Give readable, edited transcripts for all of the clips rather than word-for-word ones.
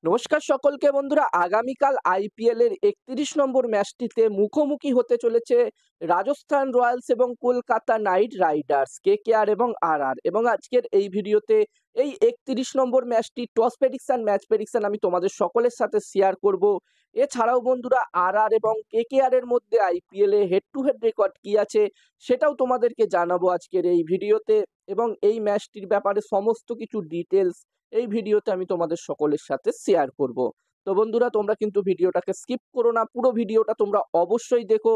নমস্কার সকলকে বন্ধুরা, আগামীকাল আইপিএল এর ৩১ নম্বর ম্যাচটিতে মুখোমুখি হতে চলেছে রাজস্থান রয়্যালস এবং কলকাতা নাইট রাইডার্স, কেকেআর এবং আরআর। এবং আজকের এই ভিডিওতে এই ৩১ নম্বর ম্যাচটি টস প্রেডিকশন, ম্যাচ প্রেডিকশন আমি তোমাদের সকলের সাথে শেয়ার করব। এছাড়াও বন্ধুরা, আরআর এবং কেকেআর এর মধ্যে IPL A head to head record কি আছে সেটাও তোমাদেরকে জানাবো আজকের এই ভিডিওতে। এবং এই ম্যাচটির ব্যাপারে সমস্ত কিছু ডিটেলস এই ভিডিওতে আমি তোমাদের সকলের সাথে শেয়ার করব। তো বন্ধুরা, তোমরা কিন্তু ভিডিওটাকে স্কিপ করো না, পুরো ভিডিওটা তোমরা অবশ্যই দেখো।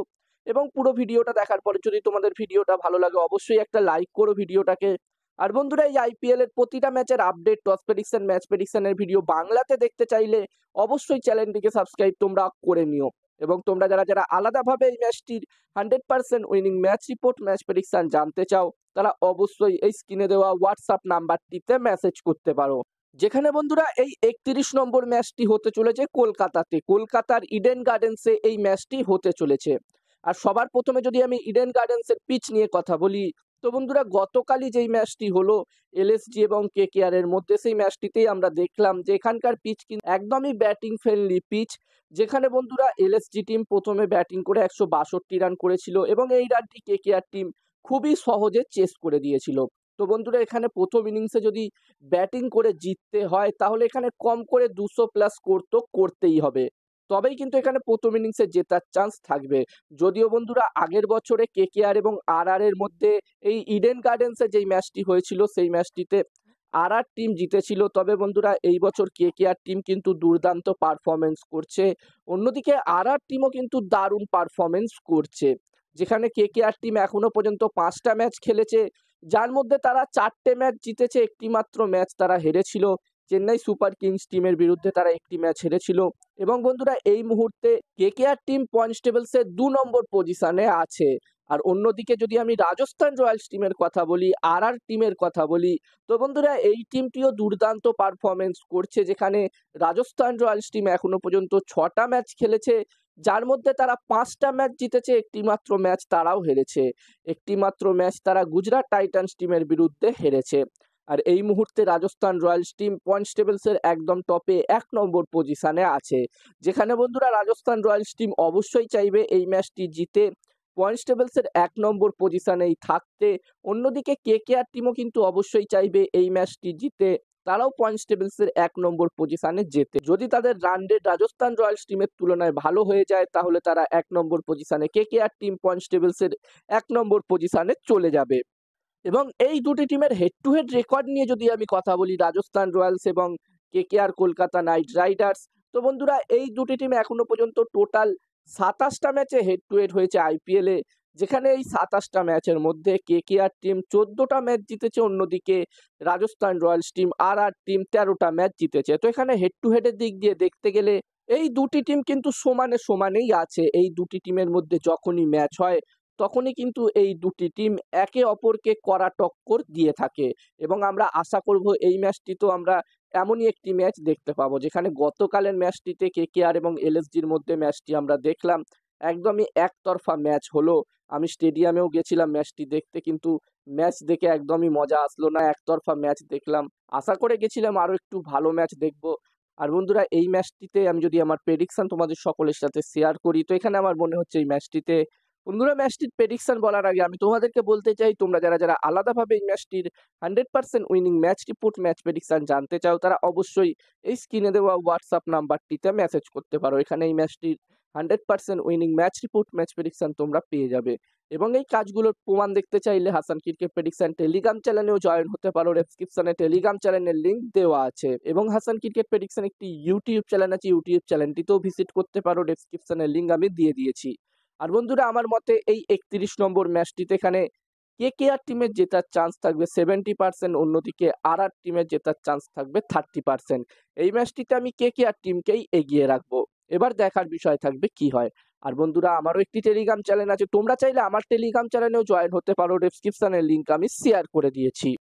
এবং পুরো ভিডিওটা দেখার পরে যদি তোমাদের ভিডিওটা ভালো লাগে অবশ্যই একটা লাইক করো ভিডিওটাকে। আর বন্ধুরা, এই আইপিএল এর প্রতিটা ম্যাচের আপডেট, টস প্রেডিকশন, ম্যাচ প্রেডিকশনের ভিডিও বাংলাতে দেখতে চাইলে অবশ্যই চ্যানেলটিকে সাবস্ক্রাইব তোমরা করে নিও। এবং তোমরা যারা যারা আলাদাভাবে এই ম্যাচটির 100% winning match report, match prediction জানতে চাও, তারা অবশ্যই এই স্ক্রিনে দেওয়া হোয়াটসঅ্যাপ নাম্বারটিতে মেসেজ করতে পারো। যেখানে বন্ধুরা এই ৩১ নম্বর ম্যাচটি হতে চলেছে কলকাতাতে, কলকাতার ইডেন গার্ডেন্সে এই ম্যাচটি হতে চলেছে। আর সবার প্রথমে যদি আমি ইডেন গার্ডেন্সের পিচ নিয়ে কথা বলি, তো বন্ধুরা গতকালই যেই ম্যাচটি হলো এলএসজি এবং কেকেআর এর মধ্যে, সেই ম্যাচটিতেই আমরা দেখলাম যে এখানকার পিচ কিন্তু একদমই ব্যাটিং ফ্রেন্ডলি পিচ। যেখানে বন্ধুরা এলএসজি টিম প্রথমে ব্যাটিং করে ১৬২ রান করেছিল এবং এই রানটি কেকেআর টিম খুবই সহজে চেস করে দিয়েছিল। তো বন্ধুরা, এখানে প্রথম ইনিংসে যদি ব্যাটিং করে জিততে হয় তাহলে এখানে কম করে ২০০+ স্কোর তো করতেই হবে, তবেই কিন্তু এখানে প্রথম ইনিংসে জেতার চান্স থাকবে। যদিও বন্ধুরা আগের বছরে কেকেআর এবং আরআর এর মধ্যে এই ইডেন গার্ডেন্সে যেই ম্যাচটি হয়েছিল সেই ম্যাচটিতে আরআর টিম জিতেছিল, তবে বন্ধুরা এই বছর কেকেআর টিম কিন্তু দুর্দান্ত পারফরমেন্স করছে। অন্যদিকে আরআর টিমও কিন্তু দারুণ পারফরমেন্স করছে। যেখানে কেকেআর টিম এখনো পর্যন্ত ৫টা ম্যাচ খেলেছে, যার মধ্যে তারা ৪টে ম্যাচ জিতেছে, একটি মাত্র ম্যাচ তারা হেরেছিল। চেন্নাই সুপার কিংস টিমের বিরুদ্ধে তারা একটি ম্যাচ হেরেছিল। এবং বন্ধুরা এই মুহূর্তে কেকেআর টিম পয়েন্টস টেবলসে ২ নম্বর পজিশনে আছে। আর অন্যদিকে যদি আমি রাজস্থান রয়্যালস টিমের কথা বলি, আরআর টিমের কথা বলি, তো বন্ধুরা এই টিমটিও দুর্দান্ত পারফরমেন্স করছে। যেখানে রাজস্থান রয়্যালস টিম এখনো পর্যন্ত ৬টা ম্যাচ খেলেছে, যার মধ্যে তারা ৫টা ম্যাচ জিতেছে, একটি মাত্র ম্যাচ তারাও হেরেছে। একটি মাত্র ম্যাচ তারা গুজরাট টাইটান্স টিমের বিরুদ্ধে হেরেছে। আর এই মুহূর্তে রাজস্থান রয়্যালস টিম পয়েন্টস টেবলসের একদম টপে ১ নম্বর পজিশনে আছে। যেখানে বন্ধুরা রাজস্থান রয়্যালস টিম অবশ্যই চাইবে এই ম্যাচটি জিতে পয়েন্টস টেবলসের ১ নম্বর পজিশনেই থাকতে। অন্যদিকে কেকেআর টিমও কিন্তু অবশ্যই চাইবে এই ম্যাচটি জিতে তারাও পয়েন্টস টেবলসের ১ নম্বর পজিশনে যেতে। যদি তাদের রান রেট রাজস্থান রয়্যালস টিমের তুলনায় ভালো হয়ে যায় তাহলে তারা ১ নম্বর পজিশনে, কেকেআর টিম পয়েন্টস টেবলসের ১ নম্বর পজিশনে চলে যাবে। এবং এই দুটি টিমের হেড টু হেড রেকর্ড নিয়ে যদি আমি কথা বলি, রাজস্থান রয়্যালস এবং কেকেআর কলকাতা নাইট রাইডার্স, তো বন্ধুরা এই দুটি টিম এখনো পর্যন্ত টোটাল ২৭টা ম্যাচে হেড টু হেড হয়েছে আইপিএল এ। যেখানে এই ২৭টা ম্যাচের মধ্যে কেকেআর টিম ১৪টা ম্যাচ জিতেছে, অন্যদিকে Rajasthan Royals team RR team ১৩টা ম্যাচ জিতেছে। তো এখানে হেড টু হেডের দিক দিয়ে দেখতে গেলে এই দুটি টিম কিন্তু সমানে সমানেই আছে। এই দুটি টিমের মধ্যে যখনই ম্যাচ হয় তখনই কিন্তু এই দুটি টিম একে অপরকে কড়া টক্কর দিয়ে থাকে। এবং আমরা আশা করব এই ম্যাচটিতেও আমরা এমনই একটি ম্যাচ দেখতে পাবো। যেখানে গতকালের ম্যাচটিতে কেকেআর এবং এলএসজির মধ্যে ম্যাচটি আমরা দেখলাম, একদমই একতরফা ম্যাচ হলো। আমি স্টেডিয়ামেও গেছিলাম ম্যাচটি দেখতে, কিন্তু ম্যাচ দেখে একদমই মজা আসলো না, একতরফা ম্যাচ দেখলাম। আশা করে গেছিলাম আরো একটু ভালো ম্যাচ দেখব। আর বন্ধুরা এই ম্যাচটিতে আমি যদি আমার প্রেডিকশন তোমাদের সকলের সাথে শেয়ার করি, তো এখানে আমার মনে হচ্ছে এই ম্যাচটিতে, বন্ধুরা ম্যাচটির প্রেডিকশন বলার আগে আমি তোমাদেরকে বলতে চাই, তোমরা যারা যারা আলাদাভাবে এই ম্যাচটির 100% winning match report, match prediction জানতে চাও, তারা অবশ্যই এই স্ক্রিনে দেওয়া হোয়াটসঅ্যাপ নাম্বারটিতে মেসেজ করতে পারো। এখানে এই ম্যাচটির 100% winning match report, match prediction তোমরা পেয়ে যাবে। এবং এই কাজগুলোর প্রমাণ দেখতে চাইলে হাসান ক্রিকেট প্রেডিকশন টেলিগ্রাম চ্যানেলেও জয়েন হতে পারো। ডেসক্রিপশনে টেলিগ্রাম চ্যানেলের লিঙ্ক দেওয়া আছে। এবং হাসান ক্রিকেট প্রেডিকশন একটি ইউটিউব চ্যানেল আছে, ইউটিউব চ্যানেলটিতেও ভিজিট করতে পারো, ডেসক্রিপশনের লিঙ্ক আমি দিয়ে দিয়েছি। আর বন্ধুরা আমার মতে এই ৩১ নম্বর ম্যাচটিতে এখানে কেকেআর টিমের জেতার চান্স থাকবে 70%, অন্যদিকে আরআর টিমের জেতার চান্স থাকবে 30%। এই ম্যাচটিতে আমি কেকেআর টিমকেই এগিয়ে রাখবো। এবার দেখার বিষয় থাকবে কি হয়। আর বন্ধুরা আমারও একটি টেলিগ্রাম চ্যানেল আছে, তোমরা চাইলে আমার টেলিগ্রাম চ্যানেলেও জয়েন হতে পারো, ডেসক্রিপশনের লিঙ্ক আমি শেয়ার করে দিয়েছি।